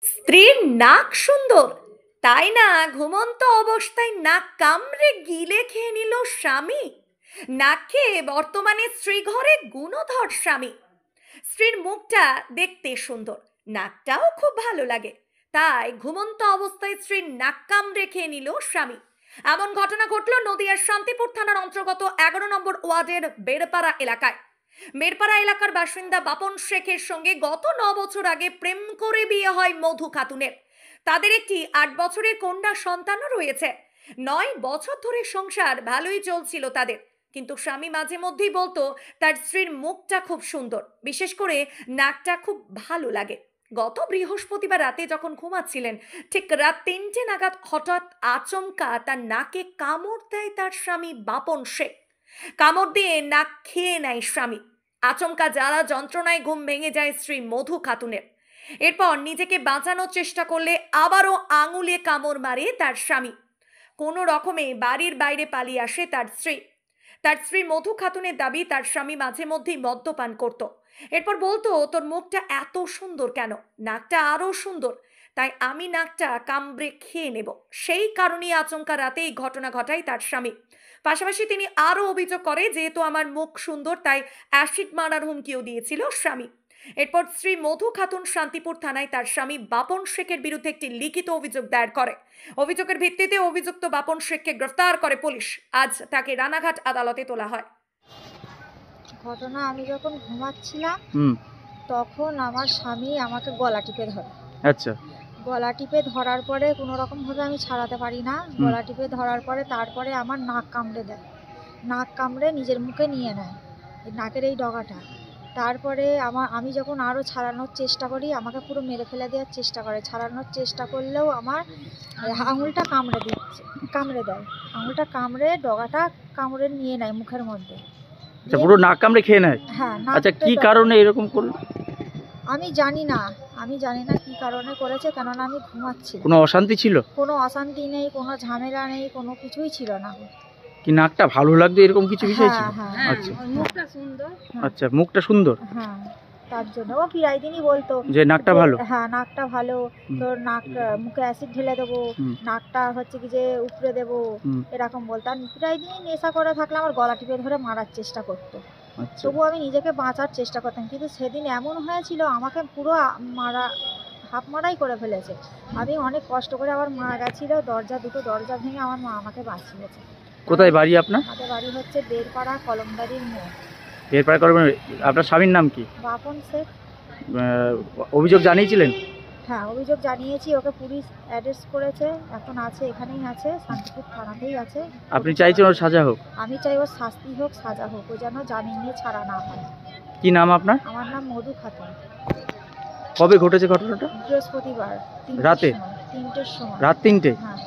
স্ত্রীর নাক সুন্দর, তাই না ঘুমন্ত অবস্থায় নাক কামড়ে গিলে খেয়ে নিল স্বামী। নাক খেয়ে বর্তমানে স্ত্রী ঘরে গুণধর স্বামী। স্ত্রীর মুখটা দেখতে সুন্দর, নাকটাও খুব ভালো লাগে, তাই ঘুমন্ত অবস্থায় স্ত্রীর নাক কামড়ে খেয়ে নিল স্বামী। এমন ঘটনা ঘটল নদিয়ার শান্তিপুর থানার অন্তর্গত 11 নম্বর ওয়ার্ডের বেড়পাড়া এলাকায়। মেরপাড়া এলাকার বাসিন্দা বাপন শেখের সঙ্গে গত 9 বছর আগে প্রেম করে বিয়ে হয় মধু খাতুনের। তাদের একটি 8 বছরের কন্যা সন্তানও রয়েছে। 9 বছর ধরে সংসার ভালোই চলছিল তাদের, কিন্তু স্বামী মাঝে মধ্যেই বলতো তার স্ত্রীর মুখটা খুব সুন্দর, বিশেষ করে নাকটা খুব ভালো লাগে। গত বৃহস্পতিবার রাতে যখন ঘুমাচ্ছিলেন, ঠিক রাত 3টে নাগাদ হঠাৎ আচমকা তার নাকে কামড় দেয় তার স্বামী বাপন শেখ। কামড় দিয়ে নাক খেয়ে নেয় স্বামী। আচমকা জ্বালা যন্ত্রণায় ঘুম ভেঙে যায় স্ত্রী মধু খাতুনের। এরপর নিজেকে বাঁচানোর চেষ্টা করলে আবারও আঙুলে কামড় মারে তার স্বামী। কোনো রকমে বাড়ির বাইরে পালিয়ে আসে তার স্ত্রী। তার স্ত্রী মধু খাতুনের দাবি তার স্বামী মাঝে মধ্যেই মদ্যপান করত। এরপর বলতো, তোর মুখটা এত সুন্দর কেন, নাকটা আরো সুন্দর, তাই আমি নাকটা কামড়ে খেয়ে নেব। সেই কারণেই আচমকা রাতে এই ঘটনা ঘটায় তার স্বামী। পাশাপাশি তিনি আরো অভিযোগ করে, যেহেতু আমার মুখ সুন্দর তাই অ্যাসিড মারার হুমকিও দিয়েছিল স্বামী। এরপর স্ত্রী মধু খাতুন শান্তিপুর থানায় তার স্বামী বাপন শেখের বিরুদ্ধে একটি লিখিত অভিযোগ দায়ের করে। অভিযোগের ভিত্তিতে অভিযুক্ত বাপন শেখকে গ্রেফতার করে পুলিশ। আজ তাকে রানাঘাট আদালতে তোলা হয়। ঘটনা, আমি যখন ঘুমাচ্ছিলাম তখন আমার স্বামী আমাকে গলা টিপে ধরে। আচ্ছা। গলা টিপে ধরার পরে কোনো রকম ভাবে আমি ছাড়াতে পারি না। গলা টিপে ধরার পরে তারপরে আমার নাক কামড়ে দেয়। নাক কামড়ে নিজের মুখে নিয়ে নেয় এই নাকের এই ডগাটা। তারপরে আমি যখন আরও ছাড়ানোর চেষ্টা করি, আমাকে পুরো মেরে ফেলে দেওয়ার চেষ্টা করে। ছাড়ানোর চেষ্টা করলেও আমার আঙুলটা কামড়ে দেয়। আঙুলটা কামড়ে ডগাটা কামড়ে নিয়ে নেয় মুখের মধ্যে। আচ্ছা, পুরো নাক কামড়ে খেয়ে নেয়? হ্যাঁ। আচ্ছা, কি কারণে এরকম করলো? আমি জানি না কি কারণে করেছে, কেননা আমি ঘুমাচ্ছি। কোনো অশান্তি ছিল? কোনো অশান্তি নেই, কোনো ঝামেলা নেই, কোনো কিছুই ছিল না। কি নাকটা ভালো লাগতো এরকম কিছু বিষয় ছিল? হ্যাঁ, আচ্ছা, মুখটা সুন্দর। আচ্ছা, মুখটা সুন্দর। হ্যাঁ, তার জন্য ও প্রায় দিনই বলতো যে নাকটা ভালো। হ্যাঁ, নাকটা ভালো, তোর নাক মুখে অ্যাসিড ঢেলে দেবো, নাকটা হচ্ছে কি যে উপড়ে দেবো, এরকম বলতো। আর প্রায় দিনই নেশা করে থাকলে আমার গলা টিপে ধরে মারার চেষ্টা করতো। তবু আমি নিজেকে বাঁচার চেষ্টা করতাম, কিন্তু সেদিন এমন হয়েছিল আমাকে পুরো হাফ মারাই করে ফেলেছে। আমি অনেক কষ্ট করে আবার মারা গেছিল, দুটো দরজা ভেঙে আমার মা আমাকে বাঁচিয়েছে। কোথায় বাড়ি আপনার? আমাদের বাড়ি হচ্ছে বেরপাড়া কলমদারির মোড়। বেরপাড়া কলমদারি। আপনার স্বামীর নাম কি? বাপন শেখ। অভিযোগ জানিয়েছিলেন? হ্যাঁ, অভিযোগ জানিয়েছি, ওকে পুলিশ অ্যারেস্ট করেছে, এখন আছে, এখানেই আছে, শান্তিপুর থানাতেই আছে। আপনি চাইছেন ওর সাজা হোক? আমি চাই ওর শাস্তি হোক, সাজা হোক, ও যেন জামিন নিয়ে ছাড়া না হয়। কি নাম আপনার? আমার নাম মধু খাতুন। কবে ঘটেছে ঘটনাটা? বৃহস্পতিবার রাতে? 3টের সময়। রাত 3টে? হ্যাঁ।